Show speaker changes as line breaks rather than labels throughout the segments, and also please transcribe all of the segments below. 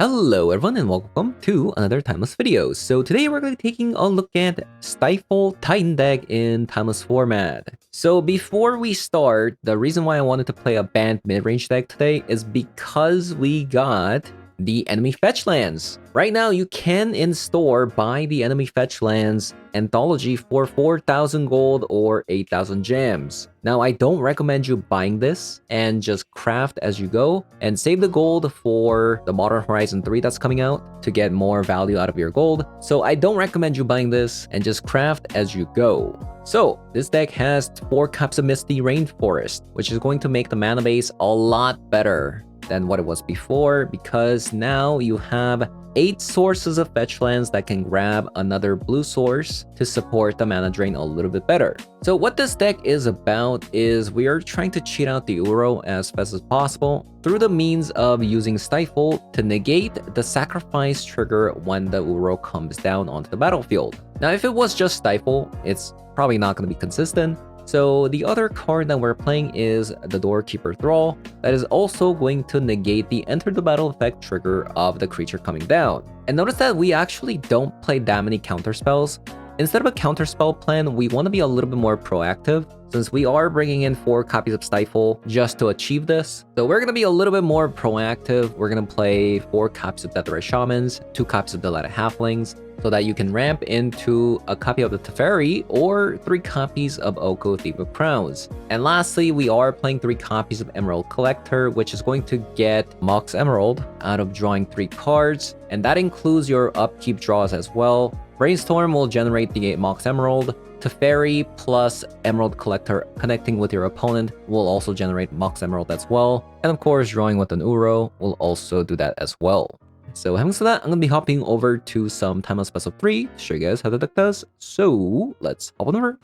Hello everyone and welcome to another Timeless video. So today we're going to be taking a look at StifleTitan deck in Timeless format. So before we start, the reason why I wanted to play a banned mid-range deck today is because we got the enemy Fetchlands. Right now you can in-store buy the enemy Fetchlands anthology for 4,000 gold or 8,000 gems. Now I don't recommend you buying this and just craft as you go and save the gold for the Modern Horizon 3 that's coming out to get more value out of your gold. So I don't recommend you buying this and just craft as you go. So this deck has 4 cups of Misty Rainforest, which is going to make the mana base a lot better than what it was before, because now you have 8 sources of Fetchlands that can grab another blue source to support the mana drain a little bit better. So what this deck is about is we are trying to cheat out the Uro as fast as possible through the means of using Stifle to negate the sacrifice trigger when the Uro comes down onto the battlefield. Now if it was just Stifle, it's probably not going to be consistent. So the other card that we're playing is the Doorkeeper Thrall that is also going to negate the enter the battle effect trigger of the creature coming down. And notice that we actually don't play that many counterspells. Instead of a counterspell plan, we want to be a little bit more proactive since we are bringing in 4 copies of Stifle just to achieve this. So we're going to be a little bit more proactive. We're going to play 4 copies of Deathrite Shamans, 2 copies of Delighted Halflings, so that you can ramp into a copy of the Teferi or 3 copies of Oko Thief of Crowns. And lastly, we are playing 3 copies of Emerald Collector, which is going to get Mox Emerald out of drawing 3 cards, and that includes your upkeep draws as well. Brainstorm will generate the Mox Emerald. Teferi plus Emerald Collector connecting with your opponent will also generate Mox Emerald as well. And of course, drawing with an Uro will also do that as well. So having said that, I'm going to be hopping over to some Timeless Best of 3 to show you guys how the deck does. So let's hop on over.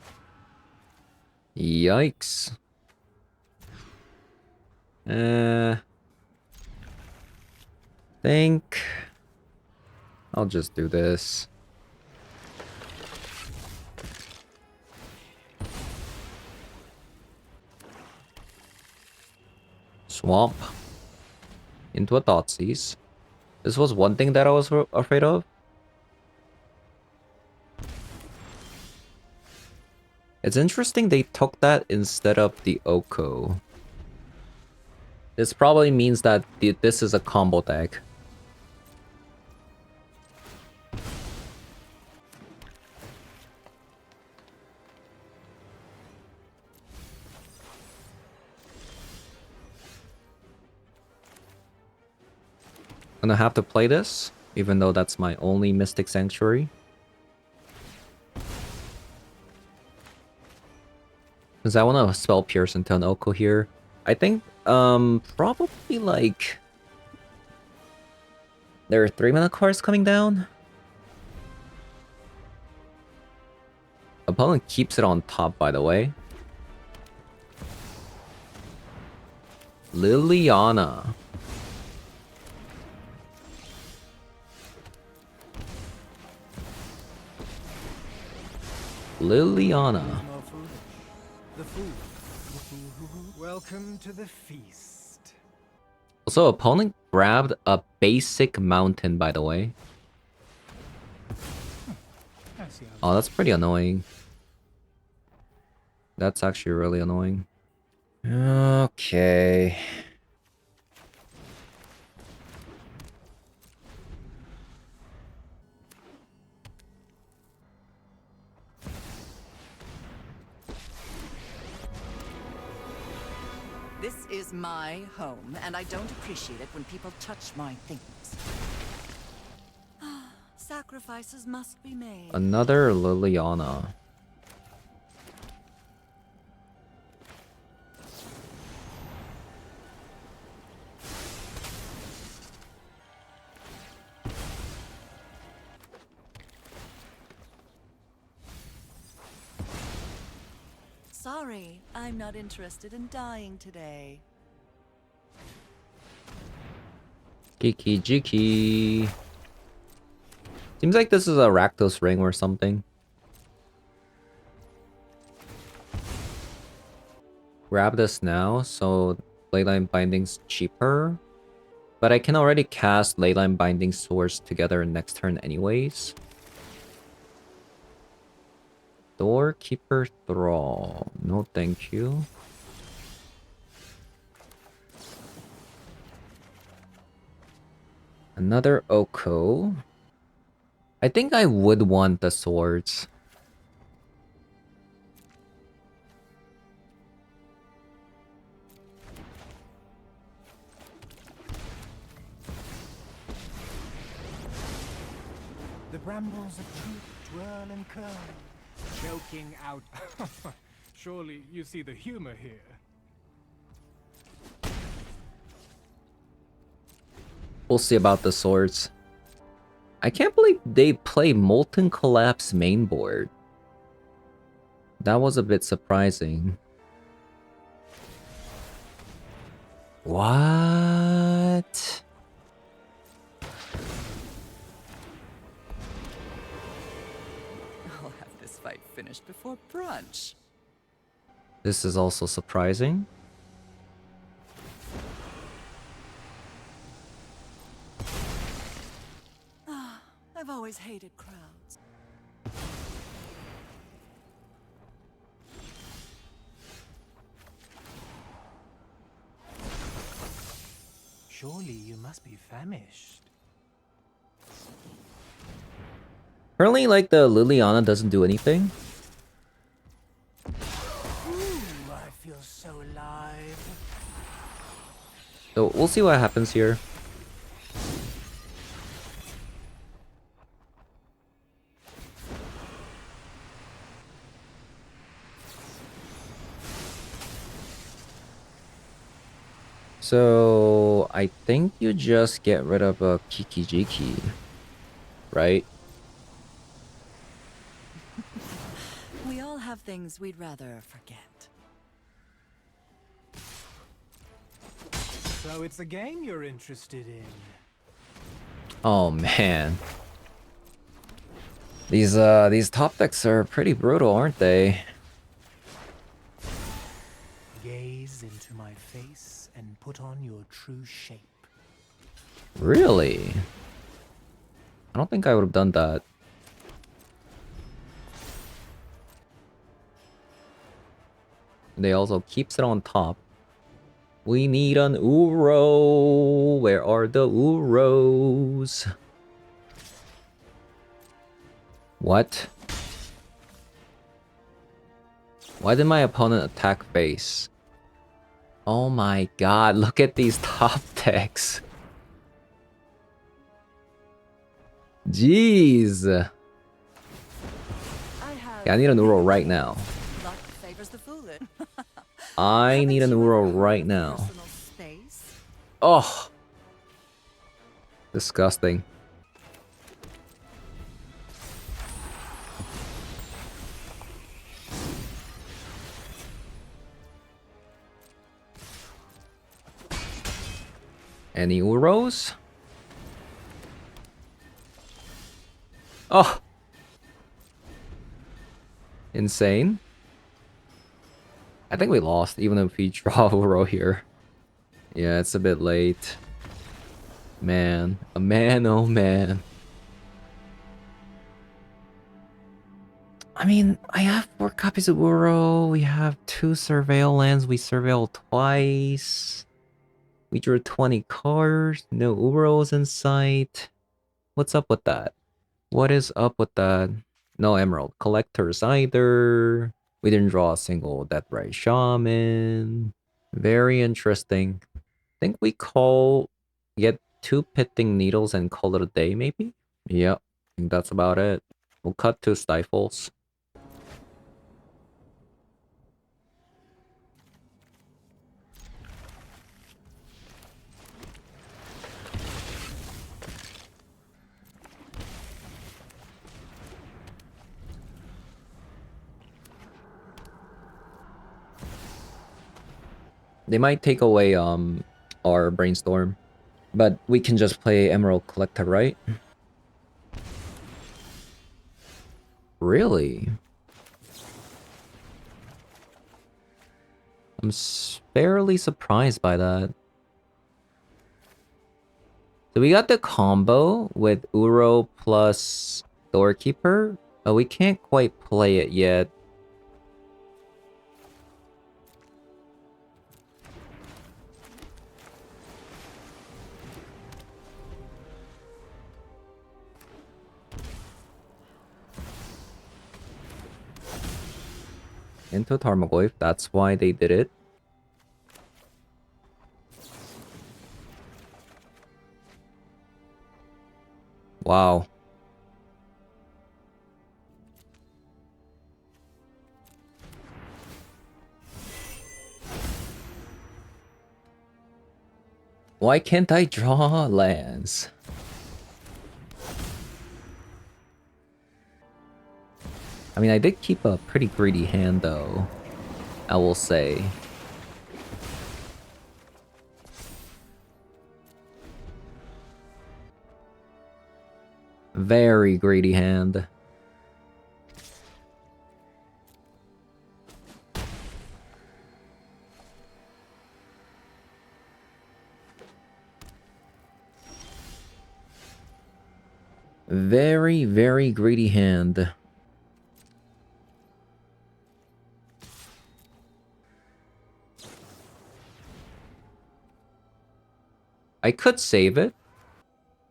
Yikes. Think I'll just do this. Swamp into a Thoughtseize. This was one thing that I was afraid of. It's interesting they took that instead of the Oko. This probably means that this is a combo deck. I'm gonna have to play this, even though that's my only Mystic Sanctuary. Because I want to spell Pierce into an Oko here. I think, probably like... There are 3 mana cards coming down. Opponent keeps it on top, by the way. Liliana. Liliana.
Welcome to the feast.
Also, opponent grabbed a basic mountain, by the way. Oh, that's pretty annoying. That's actually really annoying. Okay.
This is my home, and I don't appreciate it when people touch my things. Sacrifices must be made.
Another Liliana.
Sorry, I'm not interested in dying today.
Kiki Jiki. Seems like this is a Rakdos ring or something. Grab this now, so Leyline Binding's cheaper. But I can already cast Leyline Binding Swords together next turn anyways. Doorkeeper Thrall. No thank you. Another Oko. I think I would want the swords.
The brambles of truth twirl and curl, choking out. Surely you see the humor here.
We'll see about the swords. I can't believe they play Molten Collapse main board. That was a bit surprising. What?
I'll have this fight finished before brunch.
This is also surprising.
I've always hated crowds.
Surely you must be famished.
Apparently, like, the Liliana doesn't do anything.
Ooh, I feel so alive.
So we'll see what happens here. So I think you just get rid of a Kikijiki, right?
We all have things we'd rather forget.
So it's a game you're interested in.
Oh man. These top decks are pretty brutal, aren't they?
Gaze into my face and put on your true shape.
Really? I don't think I would have done that. They also keeps it on top. We need an Uro. Where are the Uros? What? Why did my opponent attack face? Oh my god, look at these top decks. Jeez. Yeah, I need an Uro right now.
Luck favors the foolish.
I need an
Haven't you
Uro
ever heard
right
of
now.
personal space?
Oh. Disgusting. Any Uros? Oh! Insane. I think we lost, even if we draw Uro here. Yeah, it's a bit late. Man. A man, oh man. I mean, I have 4 copies of Uro. We have 2 Surveil lands. We surveil twice. We drew 20 cards. No Uros in sight. What's up with that? What is up with that? No Emerald Collectors either. We didn't draw a single Deathbright Shaman. Very interesting. I think we get 2 Pitting Needles and call it a day, maybe? Yep, I think that's about it. We'll cut to Stifles. They might take away our Brainstorm, but we can just play Emerald Collector, right? Really? I'm fairly surprised by that. So we got the combo with Uro plus Doorkeeper. We can't quite play it yet. Into Tarmogoyf, that's why they did it. Wow. Why can't I draw lands? I mean, I did keep a pretty greedy hand, though, I will say. Very greedy hand. Very, very greedy hand. I could save it,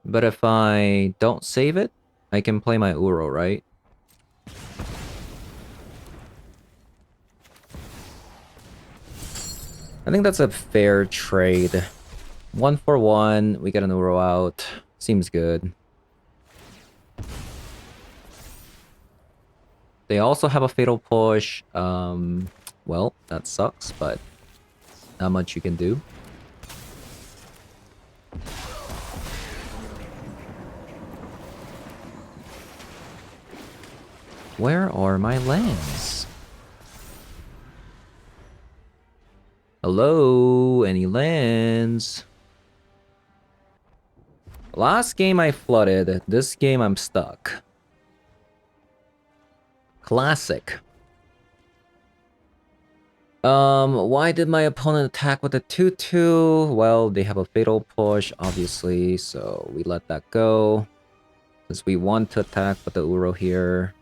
but if I don't save it, I can play my Uro, right? I think that's a fair trade. 1 for 1, we get an Uro out. Seems good. They also have a Fatal Push. Well, that sucks, but not much you can do. Where are my lands? Hello? Any lands? Last game I flooded. This game I'm stuck. Classic. Why did my opponent attack with a 2-2? Well, they have a Fatal Push, obviously, so we let that go. Since we want to attack with the Uro here.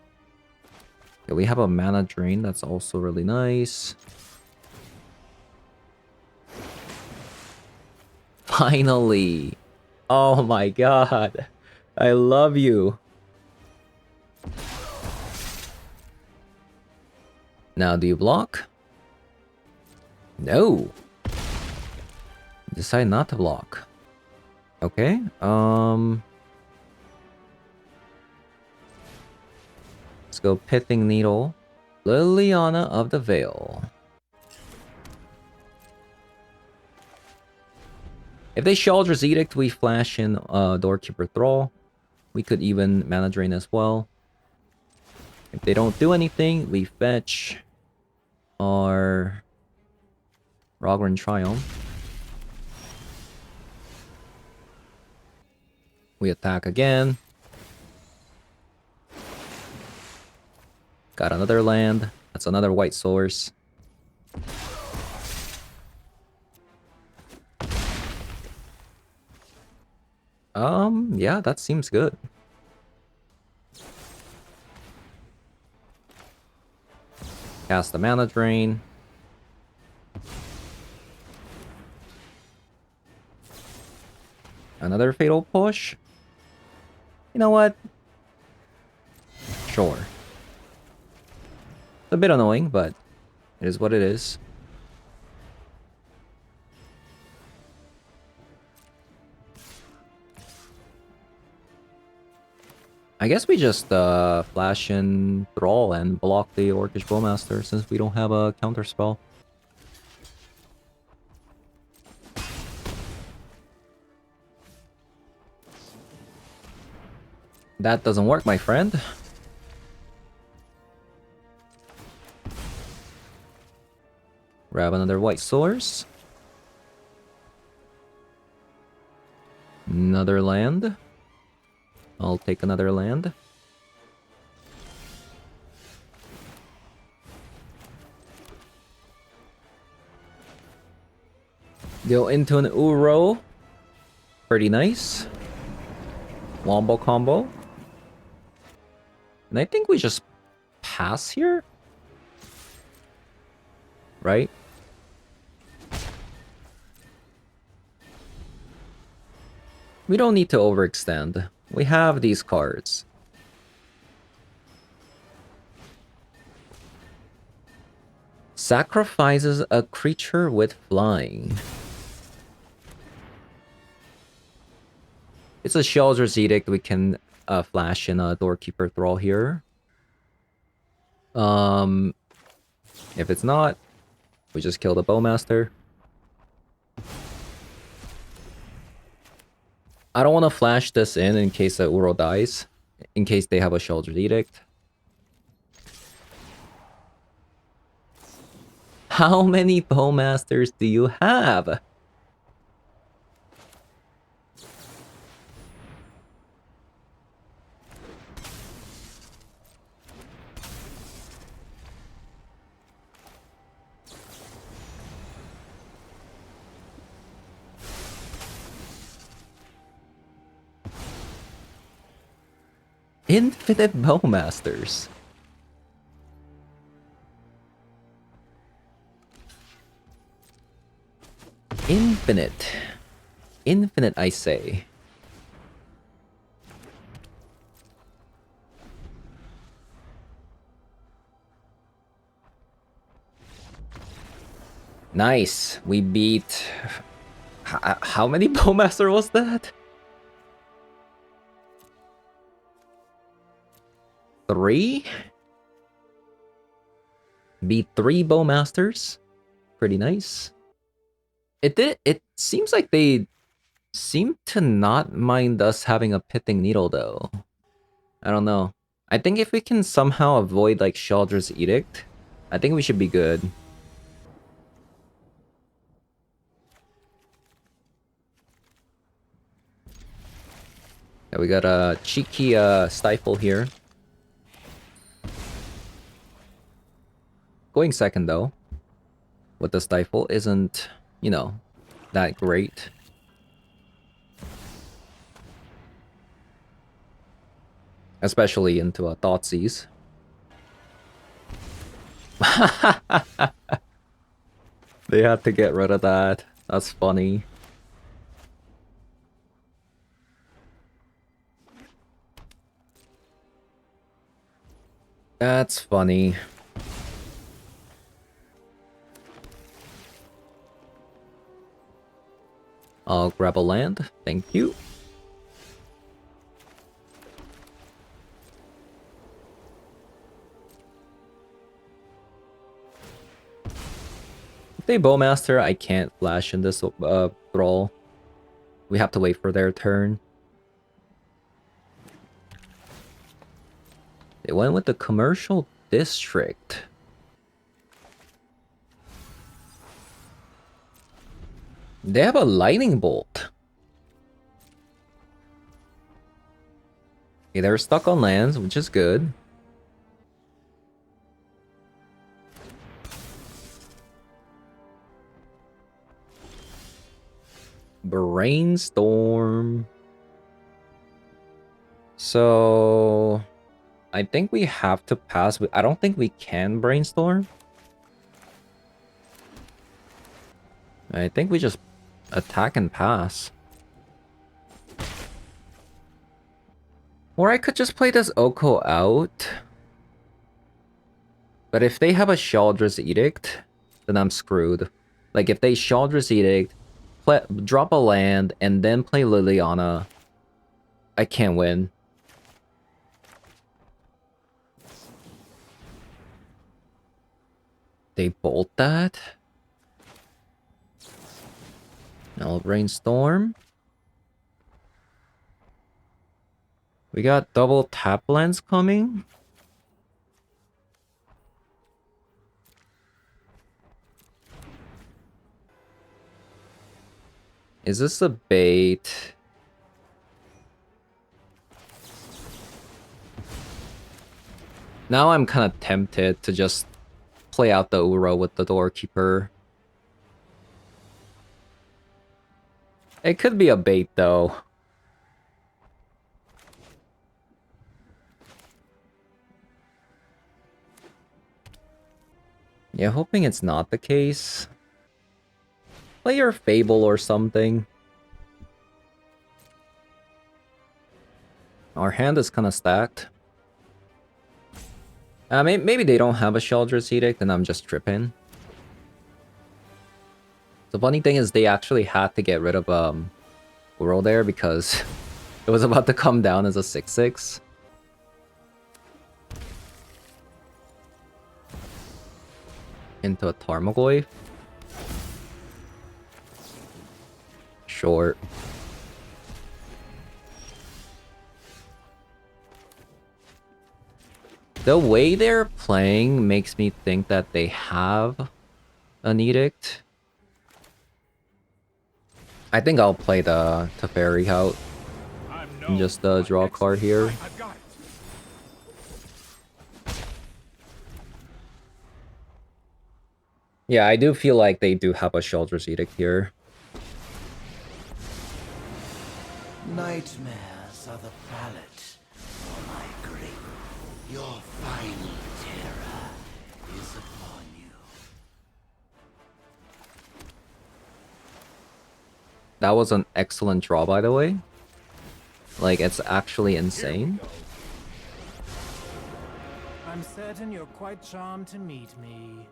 Okay, we have a mana drain, that's also really nice. Finally! Oh my god! I love you! Now, do you block? No! Decide not to block. Okay, let's go Pithing Needle. Liliana of the Veil. If they Sheoldred's Edict, we flash in Doorkeeper Thrall. We could even mana drain as well. If they don't do anything, we fetch our Rogran Triumph. We attack again. Got another land. That's another white source. Yeah, that seems good. Cast the mana drain. Another Fatal Push. You know what? Sure. It's a bit annoying, but it is what it is. I guess we just flash in Thrall and block the Orcish Bowmaster since we don't have a counter spell. That doesn't work, my friend. Grab another white source. Another land. I'll take another land. Go into an Uro Pretty nice. Wombo combo. And I think we just pass here? Right? We don't need to overextend. We have these cards. Sacrifices a creature with flying. It's a Sheldress Edict. We can flash in a Doorkeeper Thrall here. If it's not, we just kill the Bowmaster. I don't want to flash this in case the Uro dies. In case they have a Sheldress Edict. How many Bowmasters do you have? Infinite Bowmasters. Infinite. Infinite, I say. Nice. We beat... How many Bowmaster was that? 3? Beat 3 Bowmasters. Pretty nice. It seems like they seem to not mind us having a Pithing Needle though. I don't know. I think if we can somehow avoid like Sheldress Edict, I think we should be good. Yeah, we got a cheeky Stifle here. Going second though, with the Stifle isn't, you know, that great. Especially into a Thoughtseize. They had to get rid of that. That's funny. That's funny. I'll grab a land. Thank you. If they Bowmaster, I can't flash in this Thrall. We have to wait for their turn. They went with the Commercial District. They have a Lightning Bolt. Okay, they're stuck on lands, which is good. Brainstorm. So... I think we have to pass. I don't think we can Brainstorm. I think we just attack and pass. Or I could just play this Oko out. But if they have a Sheldress Edict, then I'm screwed. Like if they Sheldress Edict, drop a land, and then play Liliana, I can't win. They bolt that. Now Brainstorm. We got double tap lands coming. Is this a bait? Now I'm kind of tempted to just play out the Uro with the Doorkeeper. It could be a bait, though. Yeah, hoping it's not the case. Play your Fable or something. Our hand is kind of stacked. Maybe they don't have a Sheldred's Edict and I'm just tripping. The funny thing is they actually had to get rid of Uro there because it was about to come down as a 6/6. Into a Tarmogoyf. Short. The way they're playing makes me think that they have an Edict. I think I'll play the Teferi out and just draw a card here. Yeah, I do feel like they do have a Sheldred's Edict here.
Nightmares are the palette for my grip. Your final terror is upon you.
That was an excellent draw, by the way. Like, it's actually insane.
I'm certain you're quite charmed to meet me.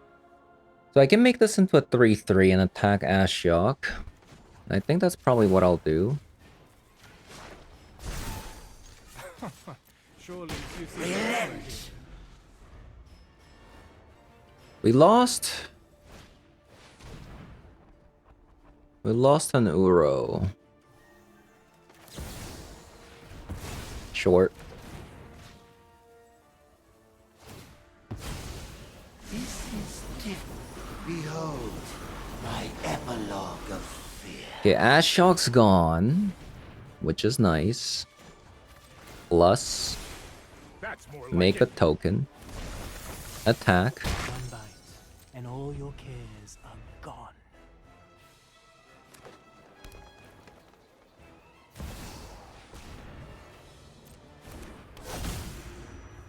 So I can make this into a 3/3 and attack Ashiok. I think that's probably what I'll do.
Surely you see.
We lost. We lost an Uro. Short.
This is different. Behold, my epilogue of fear.
Okay, Ashiok's gone, which is nice. Plus,
That's more like
make a token. Attack.
One bite, and all your cares are gone.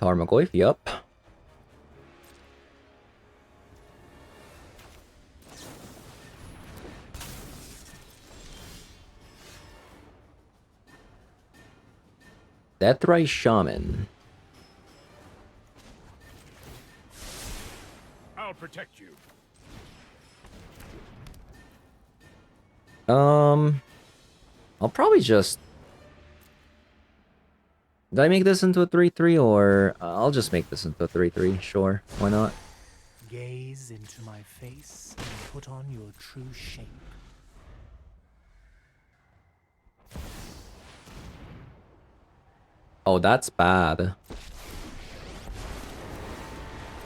Tarmogoyf, yup. Deathray Shaman.
I'll protect you.
I'll probably just... Did I make this into a 3/3 or... I'll just make this into a 3/3, sure. Why not?
Gaze into my face and put on your true shape.
Oh, that's bad.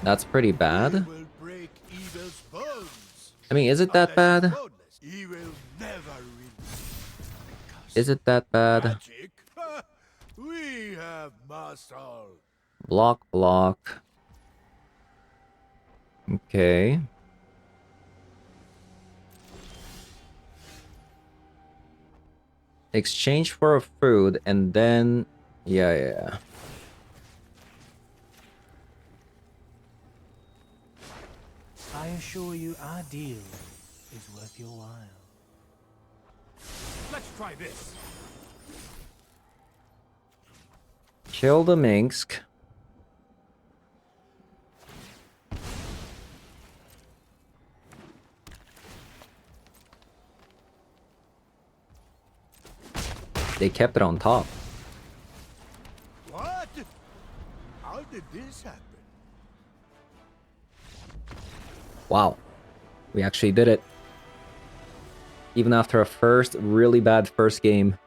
That's pretty bad.
Will break evil's bones.
I mean, is it that bad?
Boneless, he will never
Is it that bad?
magic. We have mastered.
Block, block. Okay. Exchange for a food and then... Yeah.
I assure you our deal is worth your while. Let's try this.
Kill the Minsk. They kept it on top.
What? How did this happen?
Wow. We actually did it. Even after a really bad first game.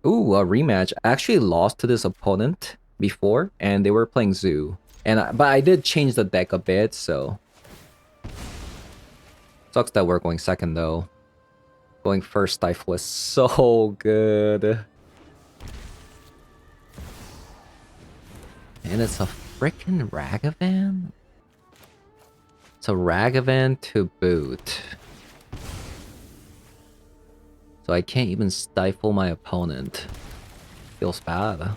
Ooh, a rematch. I actually lost to this opponent before, and they were playing Zoo. But I did change the deck a bit, so... Sucks that we're going second, though. Going first Stifle is so good. And it's a frickin' Ragavan? It's a Ragavan to boot. So I can't even stifle my opponent. Feels bad.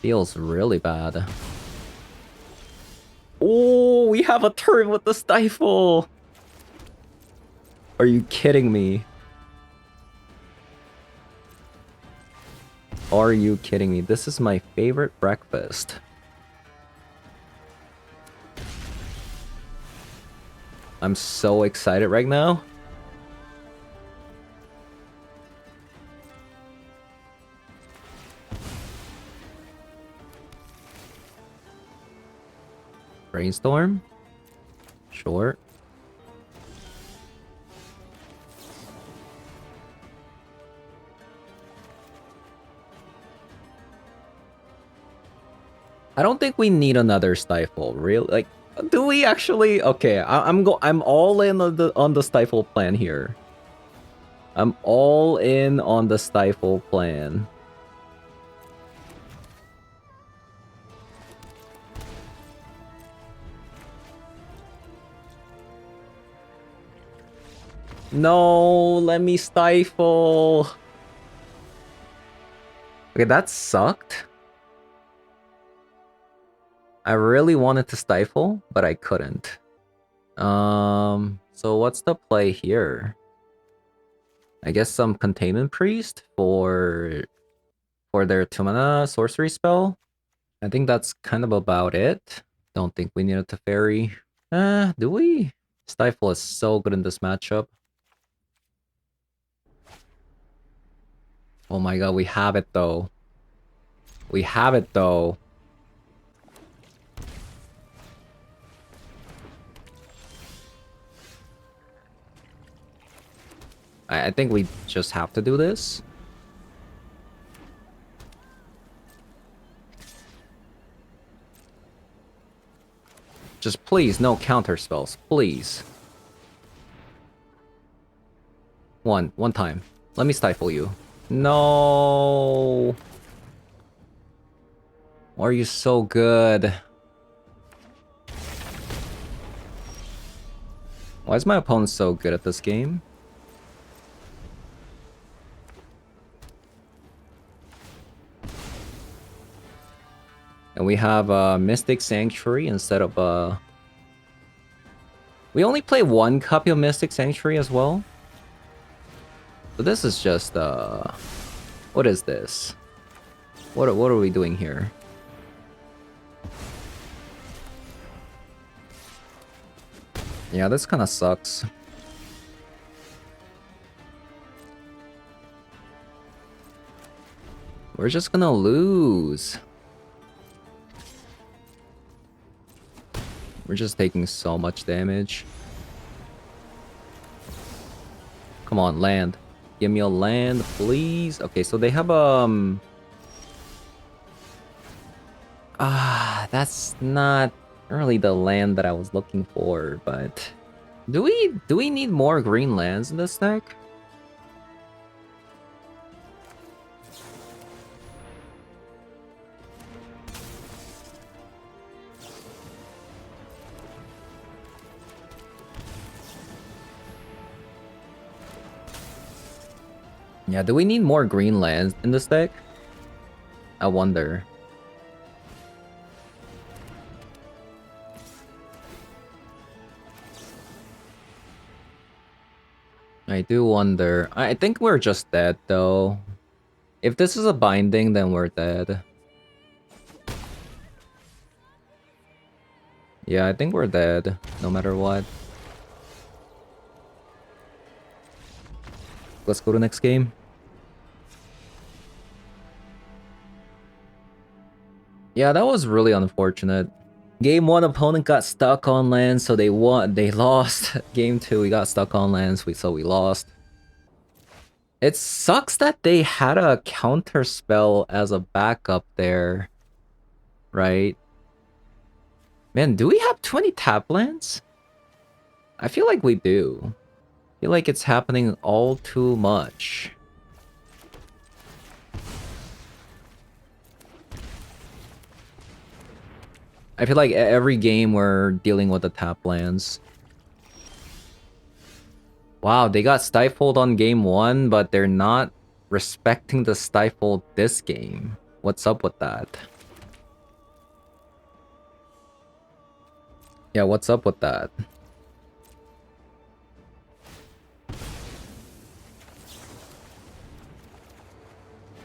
Feels really bad. Oh, we have a turn with the stifle! Are you kidding me? Are you kidding me? This is my favorite breakfast. I'm so excited right now. Brainstorm? Sure. I don't think we need another stifle. Really? Like, do we actually? Okay, I'm all in on the stifle plan here. I'm all in on the stifle plan. No, let me stifle. Okay, that sucked. I really wanted to stifle, but I couldn't. So what's the play here? I guess some containment priest for their 2-mana sorcery spell. I think that's kind of about it. Don't think we needed to fairy. Do we? Stifle is so good in this matchup. Oh my god, we have it though. We have it though. I think we just have to do this. Just please, no counter spells, please. One time. Let me stifle you. No. Why are you so good? Why is my opponent so good at this game? And we have Mystic Sanctuary instead of we only play one copy of Mystic Sanctuary as well. So this is just what is this? What are we doing here? Yeah, this kind of sucks. We're just gonna lose. We're just taking so much damage. Come on, land. Give me a land, please. Okay, so they have that's not really the land that I was looking for, but do we need more green lands in this deck? Yeah, do we need more green lands in this deck? I wonder. I do wonder. I think we're just dead, though. If this is a binding, then we're dead. Yeah, I think we're dead, no matter what. Let's go to next game. Yeah, that was really unfortunate. Game 1, opponent got stuck on lands, so they lost. Game 2, we got stuck on lands, so we lost. It sucks that they had a counter spell as a backup there, right? Man, do we have 20 tap lands? I feel like we do. I feel like it's happening all too much. I feel like every game we're dealing with the tap lands. Wow, they got stifled on game 1, but they're not respecting the stifle this game. What's up with that? Yeah, what's up with that?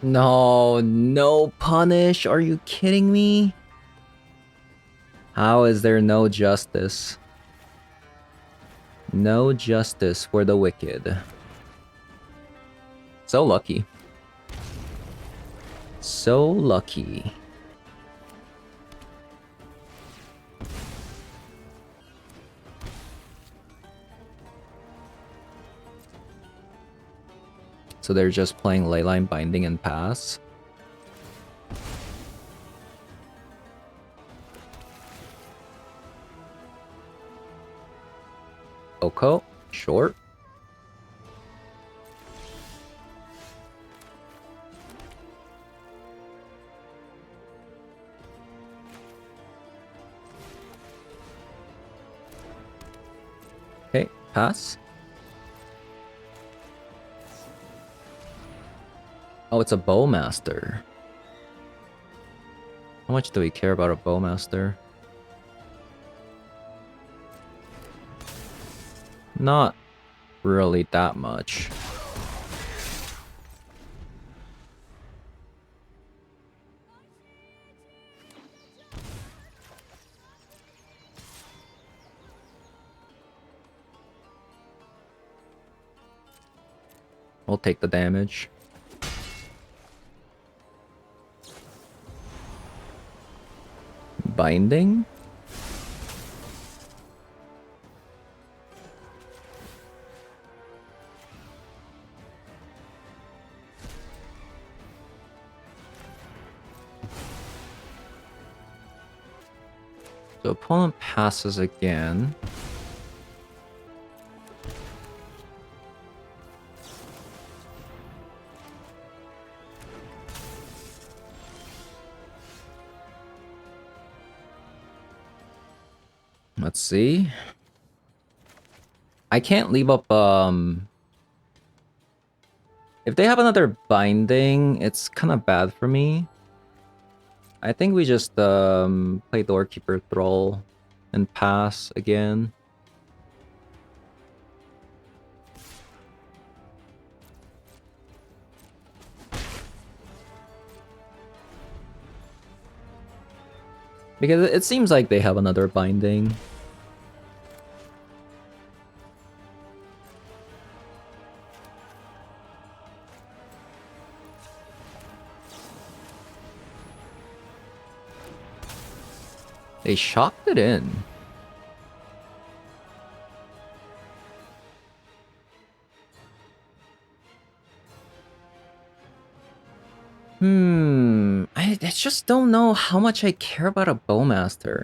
No, no punish. Are you kidding me? How is there no justice? No justice for the wicked. So lucky. So lucky. So they're just playing Leyline Binding and pass. Oko, short. Okay, pass. Oh, it's a Bowmaster. How much do we care about a Bowmaster? Not really that much. We'll take the damage. Binding? The opponent passes again. Let's see. I can't leave up, if they have another binding, it's kind of bad for me. I think we just, play Doorkeeper Thrall and pass again. Because it seems like they have another binding. They shocked it in. I just don't know how much I care about a Bowmaster.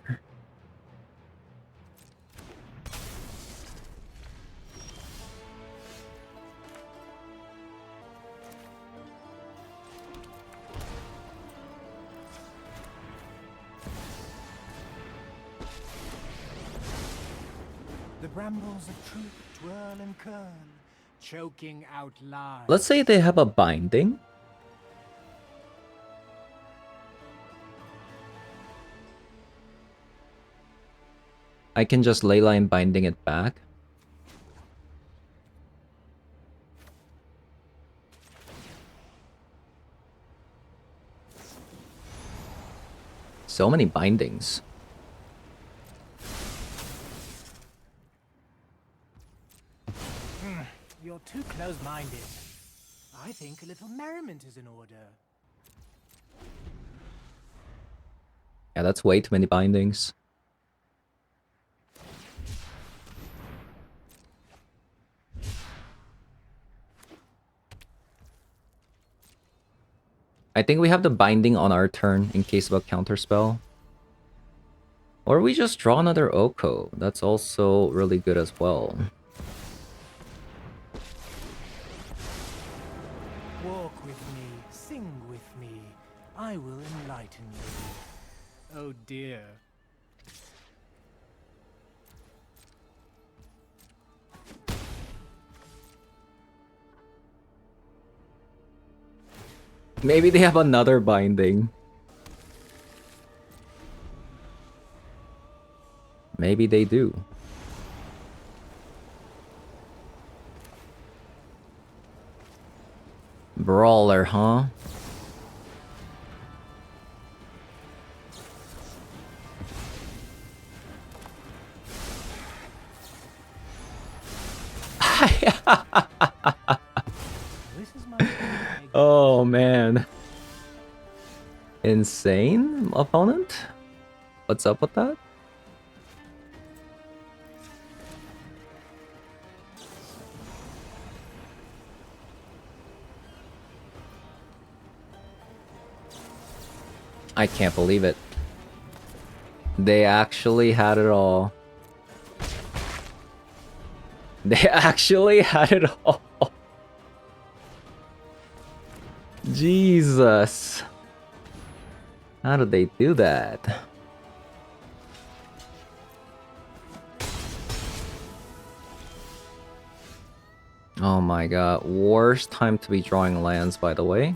The brambles of truth twirl and curl, choking out lies.
Let's say they have a binding. I can just Leyline Binding it back. So many bindings.
You're too close-minded. I think a little merriment is in order.
Yeah, that's way too many bindings. I think we have the binding on our turn in case of a counterspell. Or we just draw another Oko. That's also really good as well.
Walk with me, sing with me. I will enlighten you. Oh dear.
Maybe they have another binding. Maybe they do. Brawler, huh?
This is my egg.
Oh man. Insane opponent? What's up with that? I can't believe it. They actually had it all. They actually had it all. Jesus. How did they do that? Oh my god. Worst time to be drawing lands, by the way.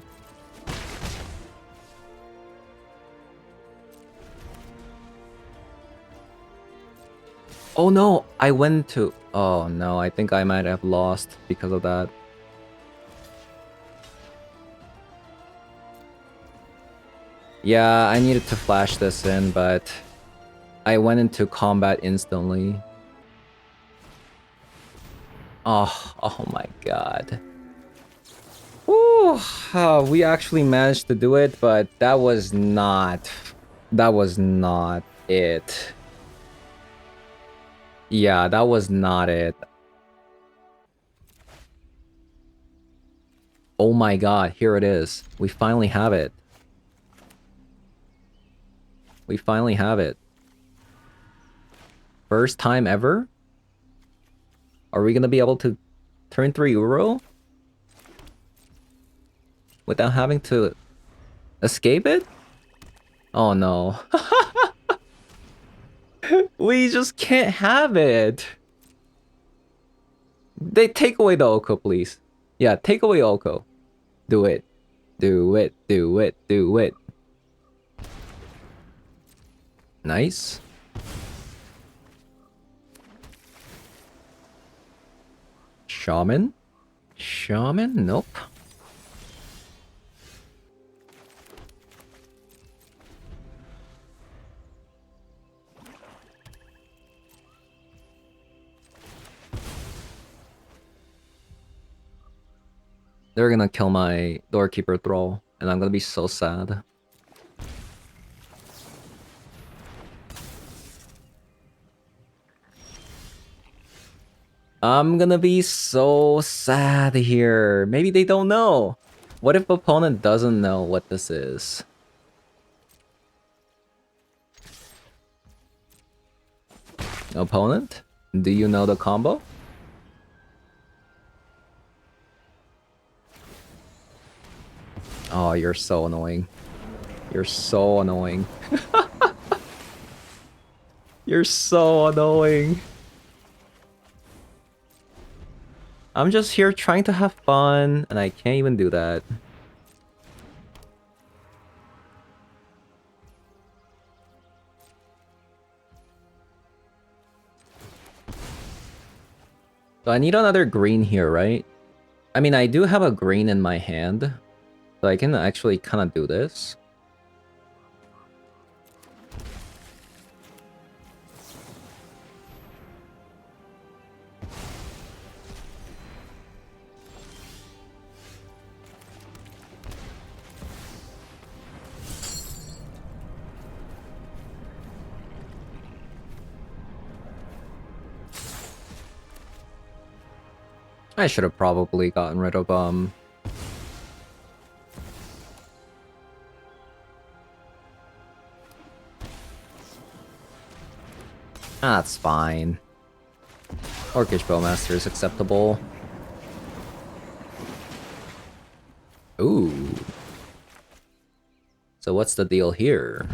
Oh no, I went to... Oh no, I think I might have lost because of that. Yeah, I needed to flash this in, but I went into combat instantly. Oh my god. Woo, we actually managed to do it, but that was not it. Yeah, that was not it. Oh my god, here it is. We finally have it. We finally have it. First time ever? Are we gonna be able to turn 3 Uro? Without having to escape it? Oh no. We just can't have it. They take away the Oko, please. Yeah, take away Oko. Do it. Do it, do it, do it. Nice. Shaman? Shaman? Nope. They're gonna kill my Doorkeeper Thrall, and I'm gonna be so sad. I'm gonna be so sad here. Maybe they don't know. What if opponent doesn't know what this is? Opponent? Do you know the combo? Oh, you're so annoying. You're so annoying. You're so annoying. I'm just here trying to have fun, and I can't even do that. So I need another green here, right? I mean, I do have a green in my hand, so I can actually kind of do this. I should have probably gotten rid of That's fine. Orcish Bowmaster is acceptable. Ooh. So what's the deal here?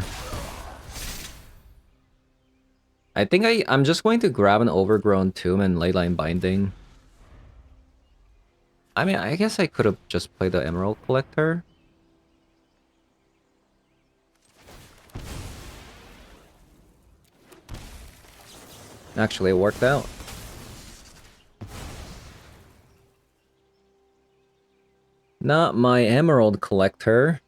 I think I'm just going to grab an Overgrown Tomb and Leyline Binding. I mean, I guess I could have just played the Emerald Collector. Actually, it worked out. Not my emerald collector.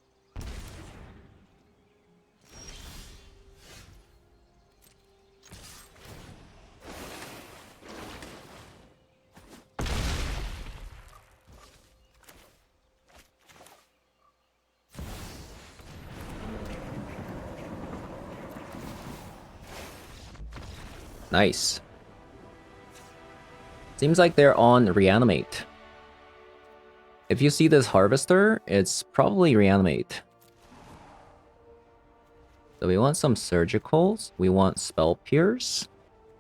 Nice. Seems like they're on Reanimate. If you see this Harvester, it's probably Reanimate. So we want some Surgicals, we want Spell Pierce,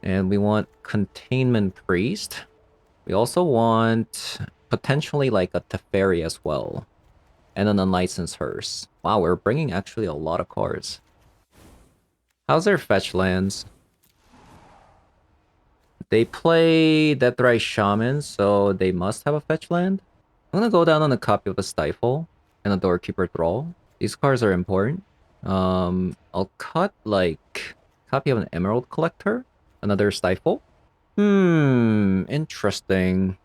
and we want Containment Priest. We also want potentially like a Teferi as well. And an Unlicensed Hearse. Wow, we're bringing actually a lot of cards. How's their Fetchlands? They play Deathrise Shaman, so they must have a Fetchland. I'm gonna go down on a copy of a Stifle and a Doorkeeper Thrall. These cards are important. I'll cut like copy of an Emerald Collector, another Stifle. Interesting.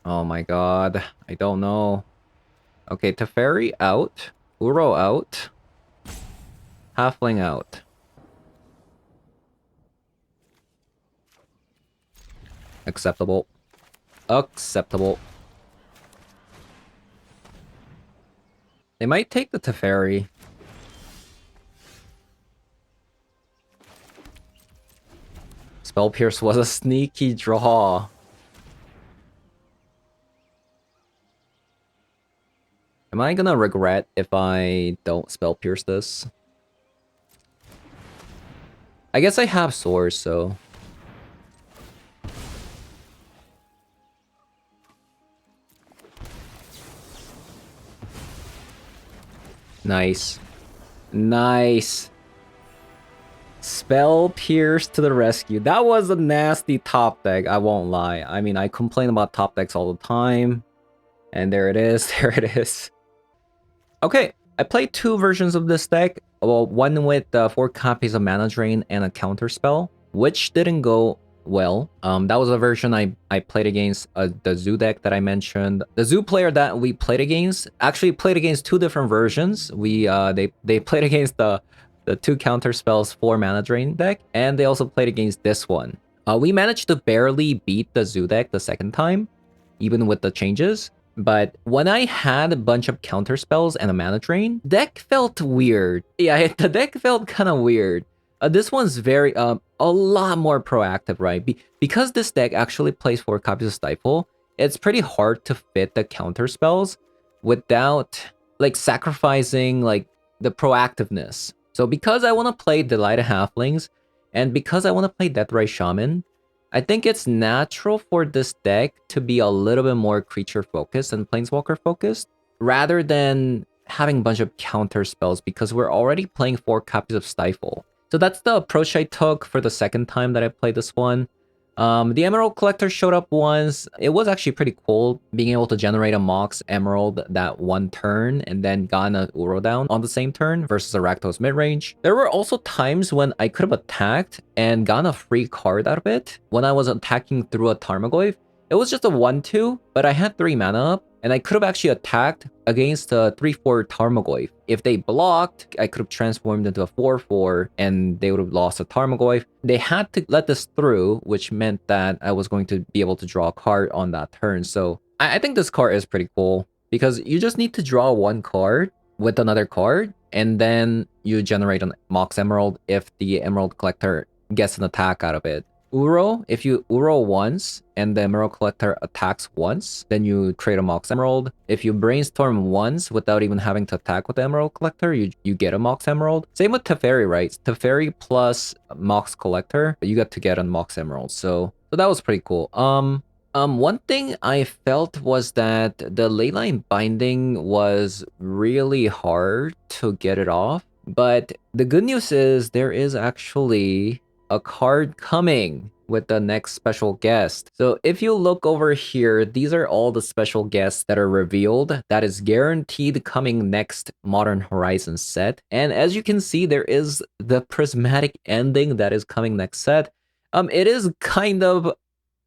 Oh my god, I don't know. Okay, Teferi out, Uro out, Halfling out. Acceptable. Acceptable. They might take the Teferi. Spell Pierce was a sneaky draw. Am I gonna regret if I don't Spell Pierce this? I guess I have Swords, so... Nice. Nice. Spell Pierce to the rescue. That was a nasty top deck, I won't lie. I mean, I complain about top decks all the time. And there it is, there it is. Okay, I played two versions of this deck. Well, one with 4 copies of Mana Drain and a counter spell, which didn't go well. That was a version I played against the Zoo deck that I mentioned. The Zoo player that we played against actually played against 2 different versions. They played against the 2 counter spells 4 Mana Drain deck, and they also played against this one. We managed to barely beat the Zoo deck the second time, even with the changes. But when I had a bunch of counter spells and a Mana Drain, deck felt weird. Yeah, the deck felt kind of weird. This one's very, a lot more proactive, right? Because this deck actually plays 4 copies of Stifle, it's pretty hard to fit the counter spells without, like, sacrificing, like, the proactiveness. So because I want to play Delighted Halflings, and because I want to play Deathrise Shaman, I think it's natural for this deck to be a little bit more creature-focused and planeswalker-focused, rather than having a bunch of counter spells, because we're already playing 4 copies of Stifle. So that's the approach I took for the second time that I played this one. The Emerald Collector showed up once. It was actually pretty cool being able to generate a Mox Emerald that one turn and then got a Uro down on the same turn versus a Rakdos midrange. There were also times when I could have attacked and gotten a free card out of it. When I was attacking through a Tarmogoyf, it was just a 1-2, but I had 3 mana up, and I could have actually attacked against a 3-4 Tarmogoyf. If they blocked, I could have transformed into a 4-4, and they would have lost a Tarmogoyf. They had to let this through, which meant that I was going to be able to draw a card on that turn. So I think this card is pretty cool, because you just need to draw 1 card with another card, and then you generate a Mox Emerald if the Emerald Collector gets an attack out of it. Uro, if you Uro once and the Emerald Collector attacks once, then you create a Mox Emerald. If you Brainstorm once without even having to attack with the Emerald Collector, you get a Mox Emerald. Same with Teferi, right? Teferi plus Mox Collector, you get to get a Mox Emerald. So that was pretty cool. One thing I felt was that the Leyline Binding was really hard to get it off. But the good news is there is actually a card coming with the next special guest. So if you look over here, these are all the special guests that are revealed that is guaranteed coming next Modern Horizons set. And as you can see, there is the Prismatic Ending that is coming next set, It is kind of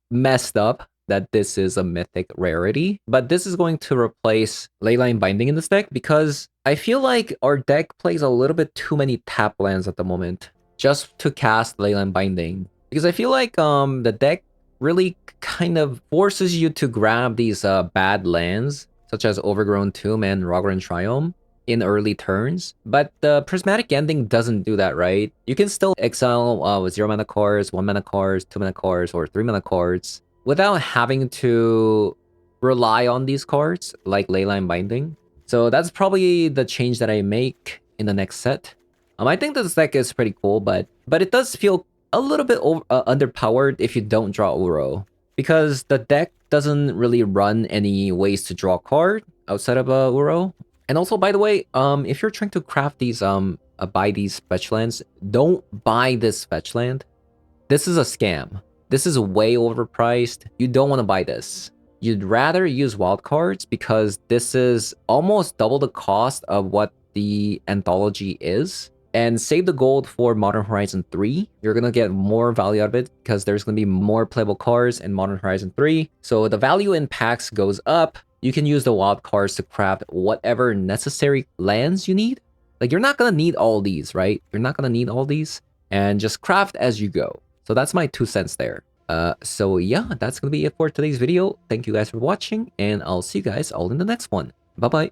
messed up that this is a mythic rarity, but this is going to replace Leyline Binding in this deck because I feel like our deck plays a little bit too many tap lands at the moment just to cast Leyline Binding. Because I feel like the deck really kind of forces you to grab these bad lands, such as Overgrown Tomb and Rogran Triome, in early turns, but the Prismatic Ending doesn't do that, right? You can still exile 0 mana cards, 1 mana cards, 2 mana cards, or 3 mana cards without having to rely on these cards like Leyline Binding. So that's probably the change that I make in the next set. I think this deck is pretty cool, but it does feel a little bit underpowered if you don't draw Uro, because the deck doesn't really run any ways to draw a card outside of Uro. And also, by the way, if you're trying to craft these, buy these Fetchlands, don't buy this Fetchland. This is a scam. This is way overpriced. You don't want to buy this. You'd rather use wildcards because this is almost double the cost of what the anthology is. And save the gold for Modern Horizon 3. You're going to get more value out of it because there's going to be more playable cards in Modern Horizon 3. So the value in packs goes up. You can use the wild cards to craft whatever necessary lands you need. Like, you're not going to need all these, right? You're not going to need all these. And just craft as you go. So that's my 2 cents there. So yeah, that's going to be it for today's video. Thank you guys for watching, and I'll see you guys all in the next one. Bye-bye.